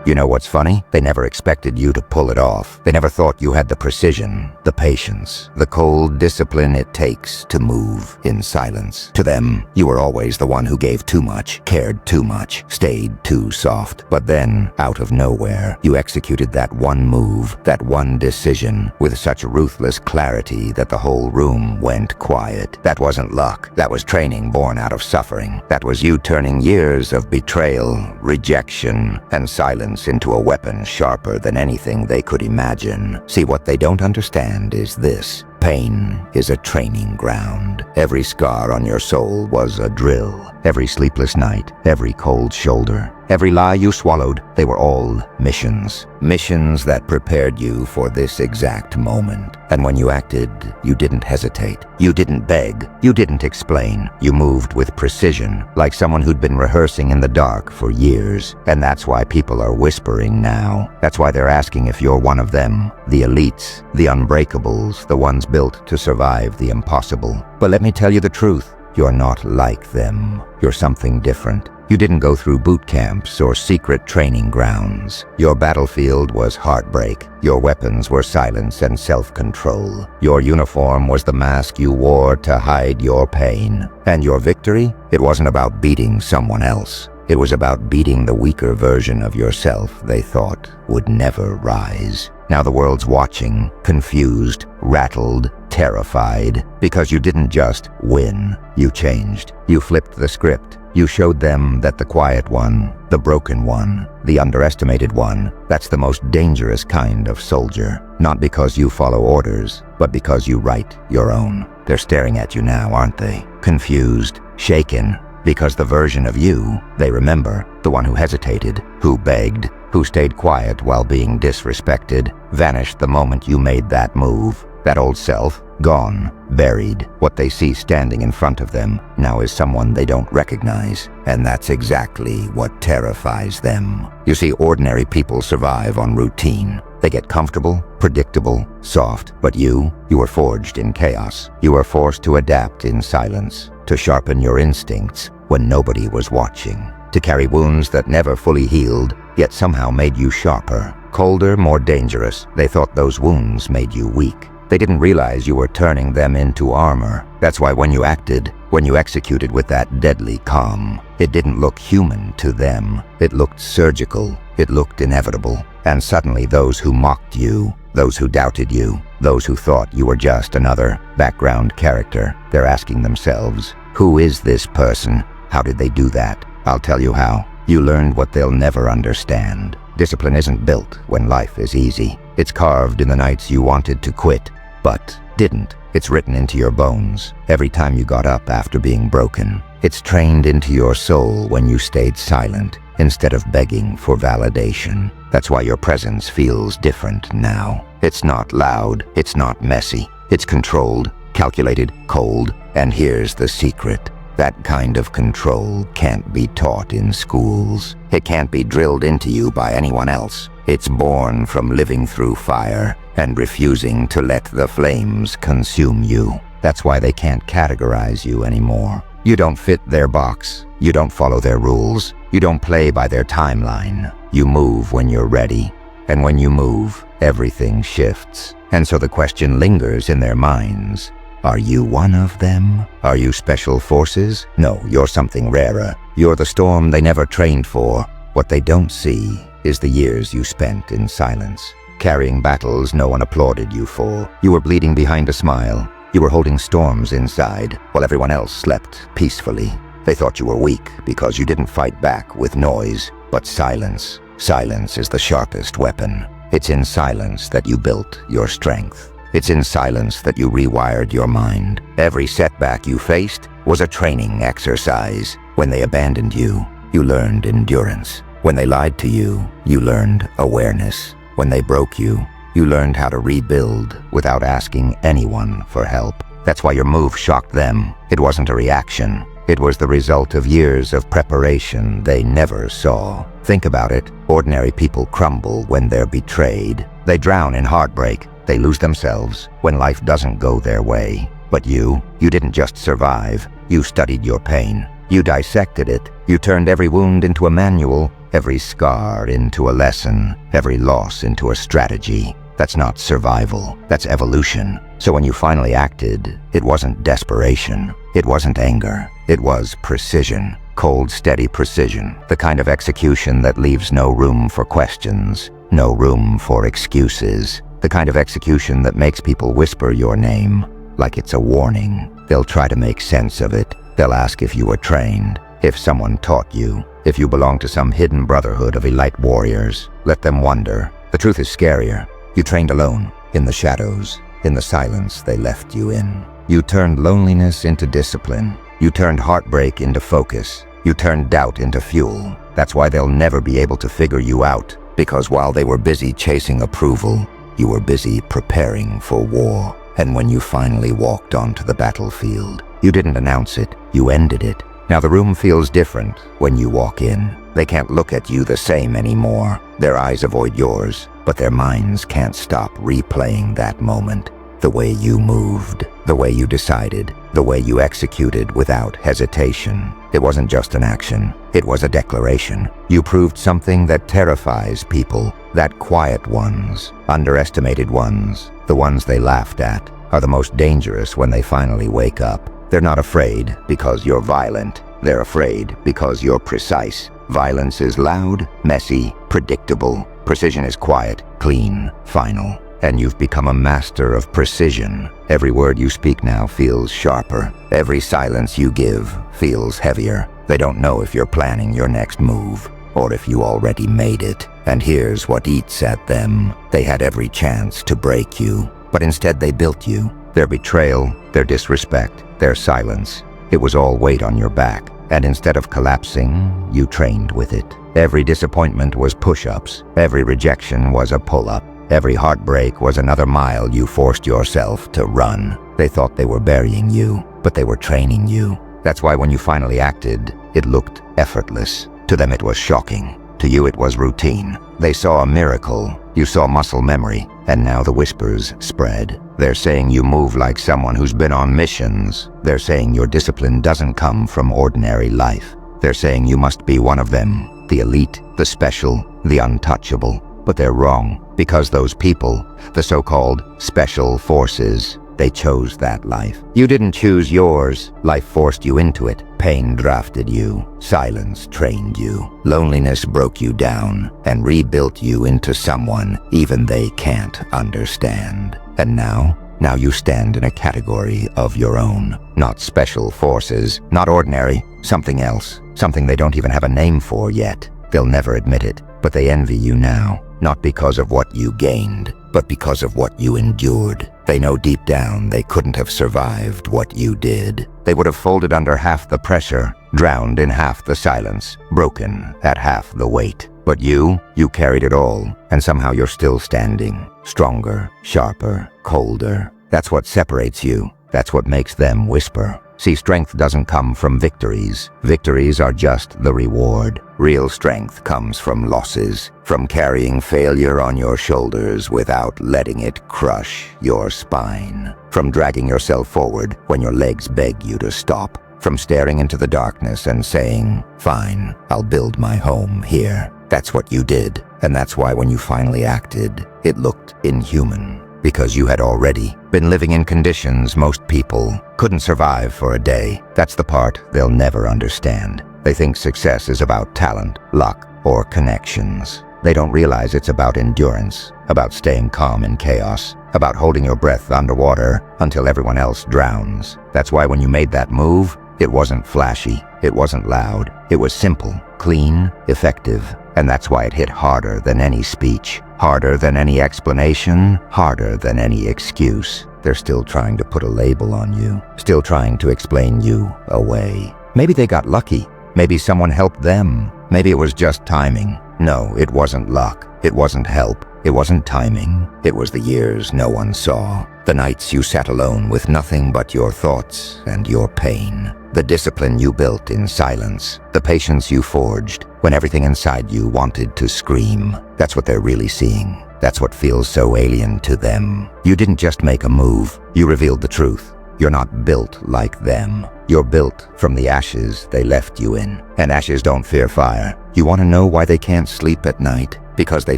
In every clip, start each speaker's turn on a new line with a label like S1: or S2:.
S1: You know what's funny? They never expected you to pull it off. They never thought you had the precision, the patience, the cold discipline it takes to move in silence. To them, you were always the one who gave too much, cared too much, stayed too soft. But then, out of nowhere, you executed that one move, that one decision, with such ruthless clarity that the whole room went quiet. That wasn't luck. That was training born out of suffering. That was you turning years of betrayal, rejection, and silence into a weapon sharper than anything they could imagine. See, what they don't understand is this. Pain is a training ground. Every scar on your soul was a drill. Every sleepless night, every cold shoulder, every lie you swallowed, they were all missions. Missions that prepared you for this exact moment. And when you acted, you didn't hesitate. You didn't beg. You didn't explain. You moved with precision, like someone who'd been rehearsing in the dark for years. And that's why people are whispering now. That's why they're asking if you're one of them. The elites, the unbreakables, the ones built to survive the impossible. But let me tell you the truth. You're not like them. You're something different. You didn't go through boot camps or secret training grounds. Your battlefield was heartbreak. Your weapons were silence and self-control. Your uniform was the mask you wore to hide your pain. And your victory? It wasn't about beating someone else. It was about beating the weaker version of yourself they thought would never rise. Now the world's watching, confused, rattled, terrified, because you didn't just win. You changed. You flipped the script. You showed them that the quiet one, the broken one, the underestimated one, that's the most dangerous kind of soldier. Not because you follow orders, but because you write your own. They're staring at you now, aren't they? Confused, shaken, because the version of you they remember, the one who hesitated, who begged, who stayed quiet while being disrespected, vanished the moment you made that move. That old self, gone, buried. What they see standing in front of them now is someone they don't recognize. And that's exactly what terrifies them. You see, ordinary people survive on routine. They get comfortable, predictable, soft. But you were forged in chaos. You were forced to adapt in silence, to sharpen your instincts when nobody was watching, to carry wounds that never fully healed, yet somehow made you sharper, colder, more dangerous. They thought those wounds made you weak. They didn't realize you were turning them into armor. That's why when you acted, when you executed with that deadly calm, it didn't look human to them. It looked surgical. It looked inevitable. And suddenly those who mocked you, those who doubted you, those who thought you were just another background character, they're asking themselves, who is this person? How did they do that? I'll tell you how. You learned what they'll never understand. Discipline isn't built when life is easy. It's carved in the nights you wanted to quit, but didn't. It's written into your bones every time you got up after being broken. It's trained into your soul when you stayed silent instead of begging for validation. That's why your presence feels different now. It's not loud. It's not messy. It's controlled, calculated, cold. And here's the secret. That kind of control can't be taught in schools. It can't be drilled into you by anyone else. It's born from living through fire and refusing to let the flames consume you. That's why they can't categorize you anymore. You don't fit their box. You don't follow their rules. You don't play by their timeline. You move when you're ready. And when you move, everything shifts. And so the question lingers in their minds. Are you one of them? Are you special forces? No, you're something rarer. You're the storm they never trained for. What they don't see is the years you spent in silence, carrying battles no one applauded you for. You were bleeding behind a smile. You were holding storms inside, while everyone else slept peacefully. They thought you were weak because you didn't fight back with noise, but silence. Silence is the sharpest weapon. It's in silence that you built your strength. It's in silence that you rewired your mind. Every setback you faced was a training exercise. When they abandoned you, you learned endurance. When they lied to you, you learned awareness. When they broke you, you learned how to rebuild without asking anyone for help. That's why your move shocked them. It wasn't a reaction. It was the result of years of preparation they never saw. Think about it. Ordinary people crumble when they're betrayed. They drown in heartbreak. They lose themselves when life doesn't go their way. But you didn't just survive. You studied your pain. You dissected it. You turned every wound into a manual every scar into a lesson, every loss into a strategy. That's not survival, that's evolution. So when you finally acted, it wasn't desperation, it wasn't anger, it was precision. Cold, steady precision, the kind of execution that leaves no room for questions, no room for excuses, the kind of execution that makes people whisper your name like it's a warning. They'll try to make sense of it. They'll ask if you were trained, if someone taught you, if you belong to some hidden brotherhood of elite warriors. Let them wonder. The truth is scarier. You trained alone, in the shadows, in the silence they left you in. You turned loneliness into discipline. You turned heartbreak into focus. You turned doubt into fuel. That's why they'll never be able to figure you out, because while they were busy chasing approval, you were busy preparing for war. And when you finally walked onto the battlefield, you didn't announce it, you ended it. Now the room feels different when you walk in. They can't look at you the same anymore. Their eyes avoid yours, but their minds can't stop replaying that moment. The way you moved, the way you decided, the way you executed without hesitation. It wasn't just an action, it was a declaration. You proved something that terrifies people, that quiet ones, underestimated ones, the ones they laughed at, are the most dangerous when they finally wake up. They're not afraid because you're violent. They're afraid because you're precise. Violence is loud, messy, predictable. Precision is quiet, clean, final. And you've become a master of precision. Every word you speak now feels sharper. Every silence you give feels heavier. They don't know if you're planning your next move, or if you already made it. And here's what eats at them. They had every chance to break you, but instead they built you. Their betrayal, their disrespect, their silence. It was all weight on your back. And instead of collapsing, you trained with it. Every disappointment was push-ups. Every rejection was a pull-up. Every heartbreak was another mile you forced yourself to run. They thought they were burying you, but they were training you. That's why when you finally acted, it looked effortless. To them it was shocking. To you it was routine. They saw a miracle. You saw muscle memory. And now the whispers spread. They're saying you move like someone who's been on missions. They're saying your discipline doesn't come from ordinary life. They're saying you must be one of them. The elite, the special, the untouchable. But they're wrong. Because those people, the so-called special forces, they chose that life. You didn't choose yours. Life forced you into it. Pain drafted you. Silence trained you. Loneliness broke you down and rebuilt you into someone even they can't understand. And now you stand in a category of your own. Not special forces, not ordinary, something else. Something they don't even have a name for yet. They'll never admit it, but they envy you now. Not because of what you gained, but because of what you endured. They know deep down they couldn't have survived what you did. They would have folded under half the pressure, drowned in half the silence, broken at half the weight. But you carried it all, and somehow you're still standing. Stronger, sharper, colder. That's what separates you. That's what makes them whisper. See, strength doesn't come from victories. Victories are just the reward. Real strength comes from losses, from carrying failure on your shoulders without letting it crush your spine, from dragging yourself forward when your legs beg you to stop, from staring into the darkness and saying, "Fine, I'll build my home here." That's what you did, and that's why when you finally acted, it looked inhuman. Because you had already been living in conditions most people couldn't survive for a day. That's the part they'll never understand. They think success is about talent, luck, or connections. They don't realize it's about endurance, about staying calm in chaos, about holding your breath underwater until everyone else drowns. That's why when you made that move, it wasn't flashy, it wasn't loud, it was simple, clean, effective. And that's why it hit harder than any speech, harder than any explanation, harder than any excuse. They're still trying to put a label on you, still trying to explain you away. Maybe they got lucky. Maybe someone helped them. Maybe it was just timing. No, it wasn't luck. It wasn't help. It wasn't timing. It was the years no one saw. The nights you sat alone with nothing but your thoughts and your pain. The discipline you built in silence. The patience you forged when everything inside you wanted to scream. That's what they're really seeing. That's what feels so alien to them. You didn't just make a move. You revealed the truth. You're not built like them. You're built from the ashes they left you in. And ashes don't fear fire. You want to know why they can't sleep at night? Because they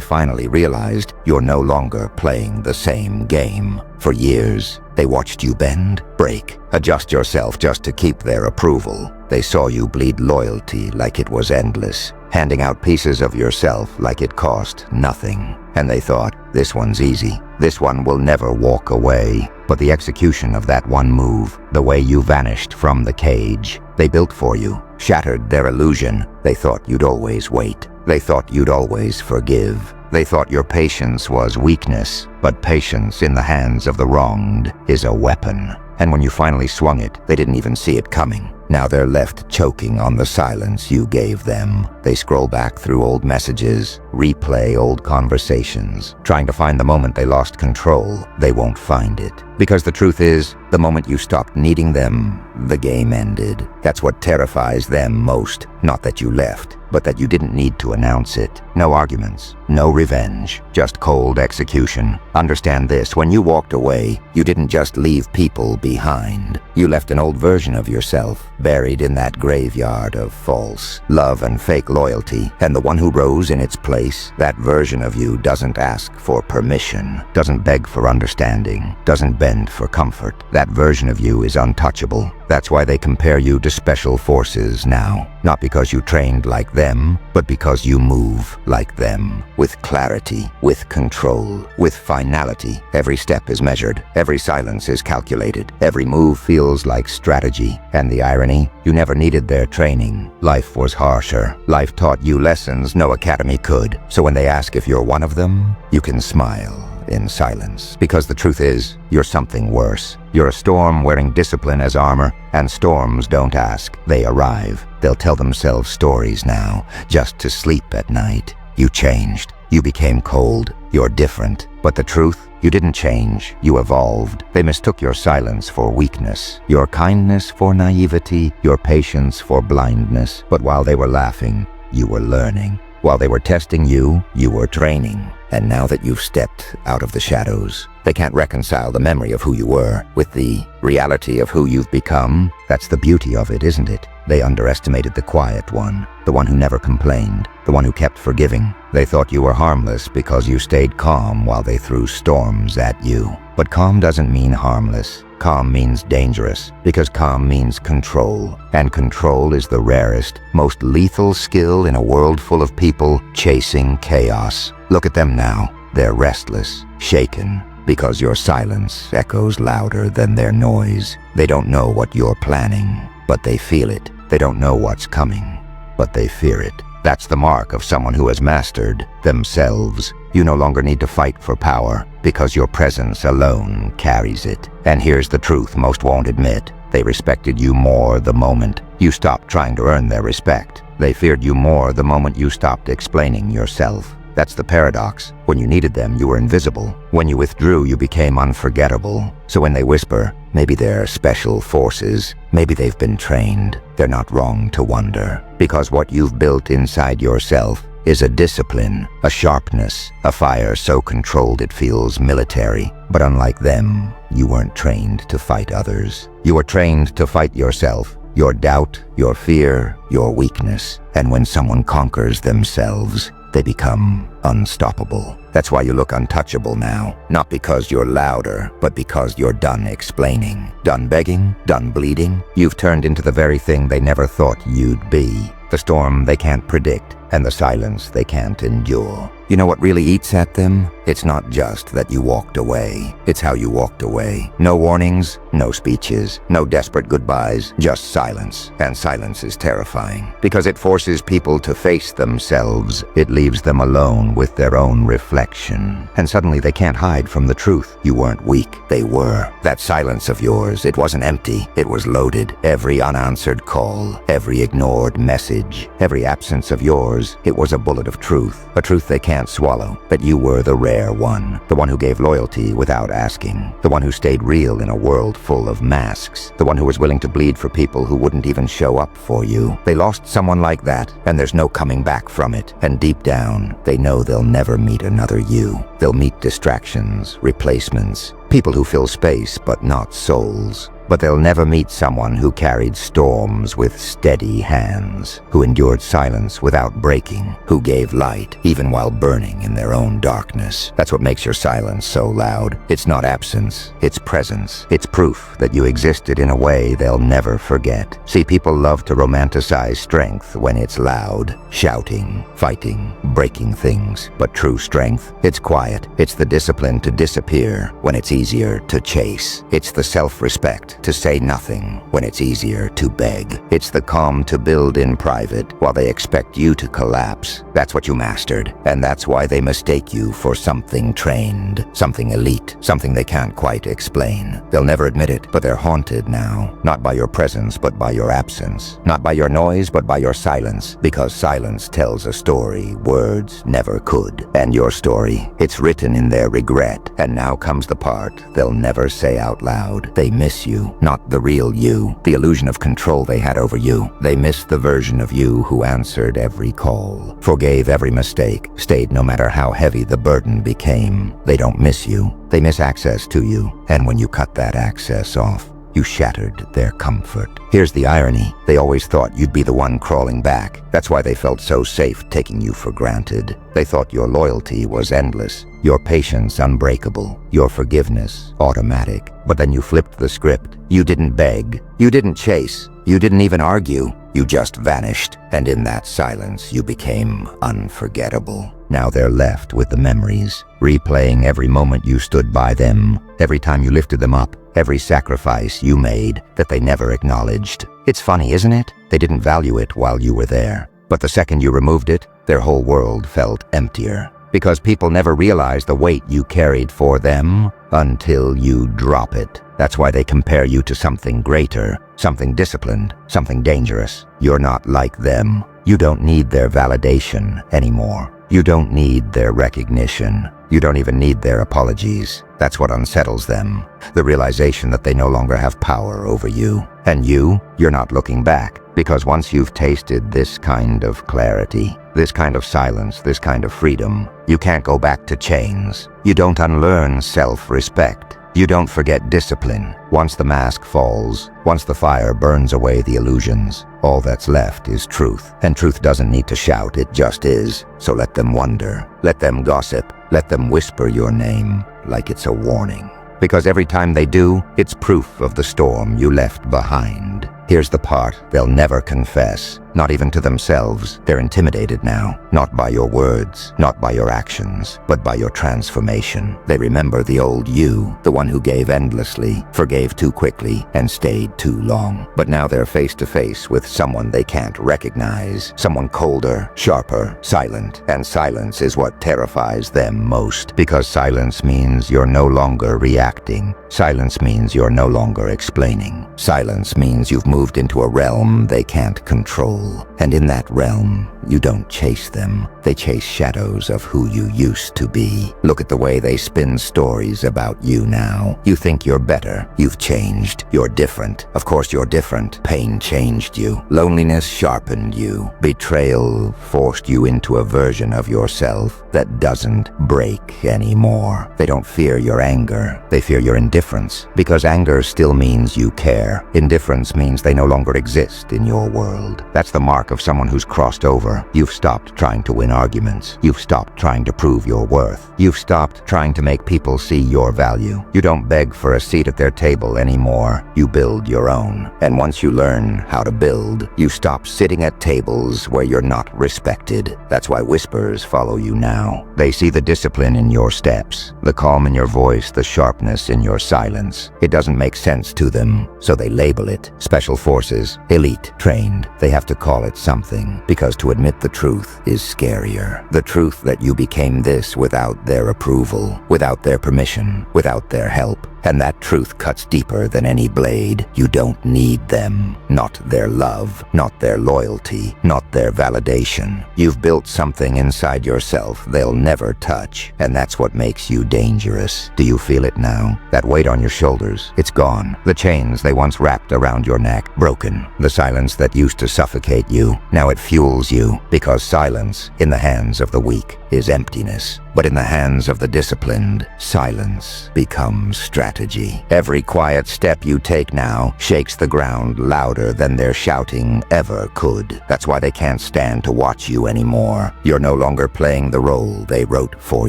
S1: finally realized you're no longer playing the same game. For years, they watched you bend, break, adjust yourself just to keep their approval. They saw you bleed loyalty like it was endless, handing out pieces of yourself like it cost nothing. And they thought, this one's easy. This one will never walk away. But the execution of that one move, the way you vanished from the cage they built for you, shattered their illusion. They thought you'd always wait. They thought you'd always forgive. They thought your patience was weakness, but patience in the hands of the wronged is a weapon. And when you finally swung it, they didn't even see it coming. Now they're left choking on the silence you gave them. They scroll back through old messages, replay old conversations, trying to find the moment they lost control. They won't find it. Because the truth is, the moment you stopped needing them, the game ended. That's what terrifies them most. Not that you left, but that you didn't need to announce it. No arguments, no revenge, just cold execution. Understand this, when you walked away, you didn't just leave people behind. You left an old version of yourself, buried in that graveyard of false love and fake loyalty. And the one who rose in its place, that version of you doesn't ask for permission, doesn't beg for understanding, doesn't bend for comfort. That version of you is untouchable. That's why they compare you to special forces now. Not because you trained like them, but because you move like them. With clarity, with control, with finality. Every step is measured. Every silence is calculated. Every move feels like strategy. And the irony? You never needed their training. Life was harsher. Life taught you lessons no academy could. So when they ask if you're one of them, you can smile in silence. Because the truth is, you're something worse. You're a storm wearing discipline as armor, and storms don't ask, they arrive. They'll tell themselves stories now, just to sleep at night. You changed. You became cold. You're different. But the truth? You didn't change. You evolved. They mistook your silence for weakness, your kindness for naivety, your patience for blindness. But while they were laughing, you were learning. While they were testing you, you were training. And now that you've stepped out of the shadows, they can't reconcile the memory of who you were with the reality of who you've become. That's the beauty of it, isn't it? They underestimated the quiet one, the one who never complained, the one who kept forgiving. They thought you were harmless because you stayed calm while they threw storms at you. But calm doesn't mean harmless. Calm means dangerous, because calm means control. And control is the rarest, most lethal skill in a world full of people chasing chaos. Look at them now. They're restless, shaken, because your silence echoes louder than their noise. They don't know what you're planning, but they feel it. They don't know what's coming, but they fear it. That's the mark of someone who has mastered themselves. You no longer need to fight for power, because your presence alone carries it. And here's the truth most won't admit. They respected you more the moment you stopped trying to earn their respect. They feared you more the moment you stopped explaining yourself. That's the paradox. When you needed them, you were invisible. When you withdrew, you became unforgettable. So when they whisper, maybe they're special forces, maybe they've been trained, they're not wrong to wonder. Because what you've built inside yourself is a discipline, a sharpness, a fire so controlled it feels military. But unlike them, you weren't trained to fight others. You were trained to fight yourself. Your doubt, your fear, your weakness. And when someone conquers themselves, they become unstoppable. That's why you look untouchable now. Not because you're louder, but because you're done explaining. Done begging, done bleeding. You've turned into the very thing they never thought you'd be. The storm they can't predict, and the silence they can't endure. You know what really eats at them? It's not just that you walked away. It's how you walked away. No warnings, no speeches, no desperate goodbyes, just silence. And silence is terrifying, because it forces people to face themselves. It leaves them alone with their own reflection. And suddenly they can't hide from the truth. You weren't weak, they were. That silence of yours, it wasn't empty, it was loaded. Every unanswered call, every ignored message, every absence of yours, it was a bullet of truth. A truth they can't swallow. That you were the rare one. The one who gave loyalty without asking. The one who stayed real in a world full of masks. The one who was willing to bleed for people who wouldn't even show up for you. They lost someone like that, and there's no coming back from it. And deep down, they know they'll never meet another you. They'll meet distractions, replacements, people who fill space but not souls. but they'll never meet someone who carried storms with steady hands, who endured silence without breaking, who gave light even while burning in their own darkness. That's what makes your silence so loud. It's not absence, it's presence. It's proof that you existed in a way they'll never forget. See, people love to romanticize strength when it's loud, shouting, fighting, breaking things. But true strength, it's quiet. It's the discipline to disappear when it's easier to chase. It's the self-respect to say nothing when it's easier to beg. It's the calm to build in private while they expect you to collapse. That's what you mastered, and that's why they mistake you for something trained, something elite, something they can't quite explain. They'll never admit it, but they're haunted now, not by your presence, but by your absence. Not by your noise, but by your silence, because silence tells a story words never could. And your story, it's written in their regret. And now comes the part they'll never say out loud. They miss you, not the real you, the illusion of control they had over you. They miss the version of you who answered every call, forgave every mistake, stayed no matter how heavy the burden became. They don't miss you. They miss access to you. And when you cut that access off, you shattered their comfort. Here's the irony. They always thought you'd be the one crawling back. That's why they felt so safe taking you for granted. They thought your loyalty was endless, your patience unbreakable, your forgiveness automatic. But then you flipped the script. You didn't beg. You didn't chase. You didn't even argue. You just vanished. And in that silence, you became unforgettable. Now they're left with the memories, replaying every moment you stood by them, every time you lifted them up, every sacrifice you made that they never acknowledged. It's funny, isn't it? They didn't value it while you were there. But the second you removed it, their whole world felt emptier. Because people never realize the weight you carried for them until you drop it. That's why they compare you to something greater, something disciplined, something dangerous. You're not like them. You don't need their validation anymore. You don't need their recognition. You don't even need their apologies. That's what unsettles them. The realization that they no longer have power over you. And you're not looking back. Because once you've tasted this kind of clarity, this kind of silence, this kind of freedom, you can't go back to chains. You don't unlearn self-respect. You don't forget discipline. Once the mask falls, once the fire burns away the illusions, all that's left is truth. And truth doesn't need to shout, it just is. So let them wonder, let them gossip, let them whisper your name like it's a warning. Because every time they do, it's proof of the storm you left behind. Here's the part they'll never confess, not even to themselves. They're intimidated now, not by your words, not by your actions, but by your transformation. They remember the old you, the one who gave endlessly, forgave too quickly, and stayed too long. But now they're face to face with someone they can't recognize, someone colder, sharper, silent. And silence is what terrifies them most, because silence means you're no longer reacting. Silence means you're no longer explaining. Silence means you've moved into a realm they can't control. And in that realm, you don't chase them. They chase shadows of who you used to be. Look at the way they spin stories about you now. You think you're better. You've changed. You're different. Of course you're different. Pain changed you. Loneliness sharpened you. Betrayal forced you into a version of yourself that doesn't break anymore. They don't fear your anger. They fear your indifference. Because anger still means you care. Indifference means they no longer exist in your world. That's the mark of someone who's crossed over. You've stopped trying to win arguments. You've stopped trying to prove your worth. You've stopped trying to make people see your value. You don't beg for a seat at their table anymore. You build your own. And once you learn how to build, you stop sitting at tables where you're not respected. That's why whispers follow you now. They see the discipline in your steps, the calm in your voice, the sharpness in your silence. It doesn't make sense to them, so they label it special forces, elite, trained. They have to call it something, because to admit the truth is scarier. The truth that you became this without their approval, without their permission, without their help. And that truth cuts deeper than any blade. You don't need them. Not their love, not their loyalty, not their validation. You've built something inside yourself they'll never touch, and that's what makes you dangerous. Do you feel it now? That weight on your shoulders, it's gone. The chains they once wrapped around your neck, broken. The silence that used to suffocate you, now it fuels you, because silence, in the hands of the weak, is emptiness. But in the hands of the disciplined, silence becomes strategy. Every quiet step you take now shakes the ground louder than their shouting ever could. That's why they can't stand to watch you anymore. You're no longer playing the role they wrote for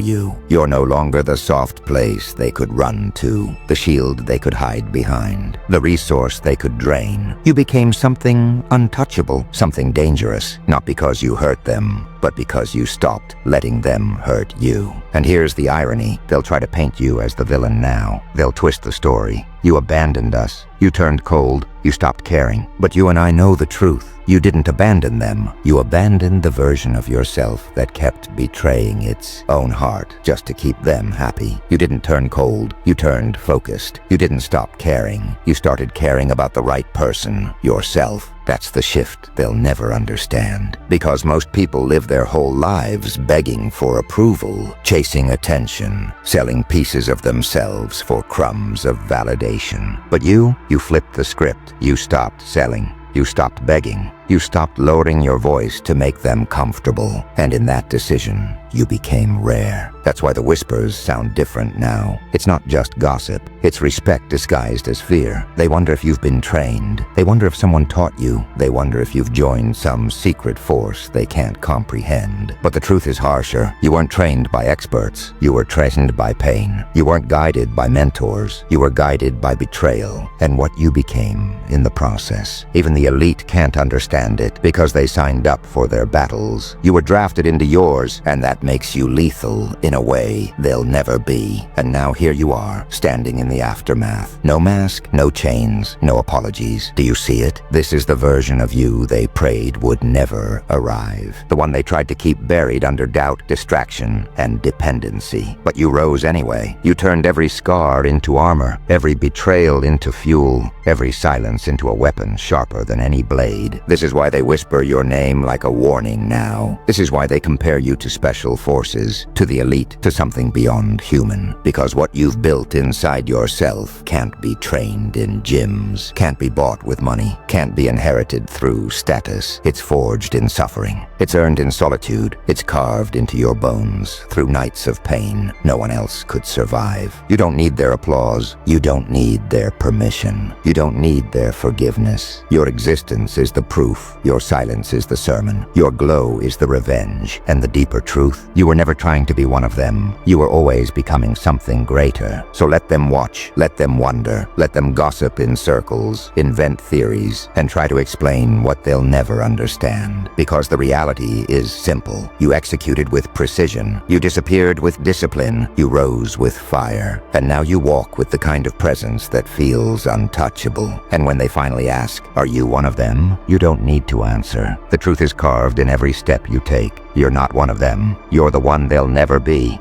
S1: you. You're no longer the soft place they could run to, the shield they could hide behind, the resource they could drain. You became something untouchable, something dangerous, not because you hurt them, but because you stopped letting them hurt you. And here's the irony. They'll try to paint you as the villain now. They'll twist the story. You abandoned us. You turned cold. You stopped caring. But you and I know the truth. You didn't abandon them. You abandoned the version of yourself that kept betraying its own heart just to keep them happy. You didn't turn cold. You turned focused. You didn't stop caring. You started caring about the right person, yourself. That's the shift they'll never understand. Because most people live their whole lives begging for approval, chasing attention, selling pieces of themselves for crumbs of validation. But you flipped the script. You stopped selling. You stopped begging. You stopped lowering your voice to make them comfortable. And in that decision, you became rare. That's why the whispers sound different now. It's not just gossip. It's respect disguised as fear. They wonder if you've been trained. They wonder if someone taught you. They wonder if you've joined some secret force they can't comprehend. But the truth is harsher. You weren't trained by experts. You were trained by pain. You weren't guided by mentors. You were guided by betrayal and what you became in the process. Even the elite can't understand it because they signed up for their battles. You were drafted into yours, and that makes you lethal in a way they'll never be. And now here you are, standing in the aftermath. No mask, no chains, no apologies. Do you see it? This is the version of you they prayed would never arrive. The one they tried to keep buried under doubt, distraction, and dependency. But you rose anyway. You turned every scar into armor, every betrayal into fuel, every silence into a weapon sharper than any blade. This is why they whisper your name like a warning now. This is why they compare you to special forces, to the elite, to something beyond human. Because what you've built inside yourself can't be trained in gyms, can't be bought with money, can't be inherited through status. It's forged in suffering. It's earned in solitude. It's carved into your bones through nights of pain no one else could survive. You don't need their applause. You don't need their permission. You don't need their forgiveness. Your existence is the proof. Your silence is the sermon. Your glow is the revenge. And the deeper truth, you were never trying to be one of them. You were always becoming something greater. So let them watch, let them wonder, let them gossip in circles, invent theories, and try to explain what they'll never understand. Because the reality is simple. You executed with precision. You disappeared with discipline. You rose with fire. And now you walk with the kind of presence that feels untouchable. And when they finally ask, are you one of them? You don't need to answer. The truth is carved in every step you take. You're not one of them. You're the one they'll never be.